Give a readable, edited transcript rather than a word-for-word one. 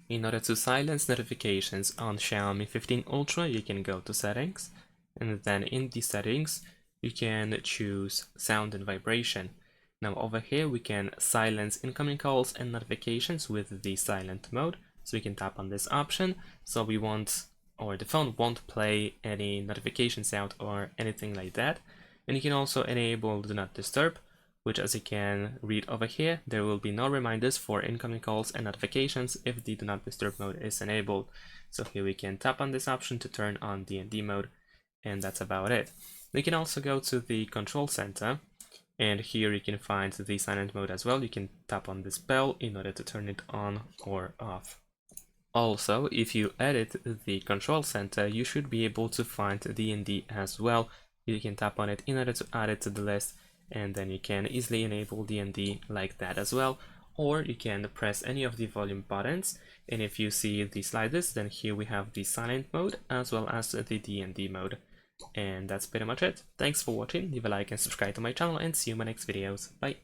In order to silence notifications on Xiaomi 15 Ultra, you can go to settings, and then in the settings, you can choose sound and vibration. Now over here, we can silence incoming calls and notifications with the silent mode. So we can tap on this option. So we won't, or the phone won't play any notification sound or anything like that. And you can also enable do not disturb, which, as you can read over here, there will be no reminders for incoming calls and notifications if the do not disturb mode is enabled. So here we can tap on this option to turn on DND mode, and that's about it. We can also go to the control center, and here you can find the silent mode as well. You can tap on this bell in order to turn it on or off. Also, if you edit the control center, you should be able to find DND as well. You can tap on it in order to add it to the list, and then you can easily enable DND like that as well. Or you can press any of the volume buttons, and if you see the sliders, then here we have the silent mode as well as the DND mode. And that's pretty much it. Thanks for watching, leave a like and subscribe to my channel, and see you in my next videos. Bye!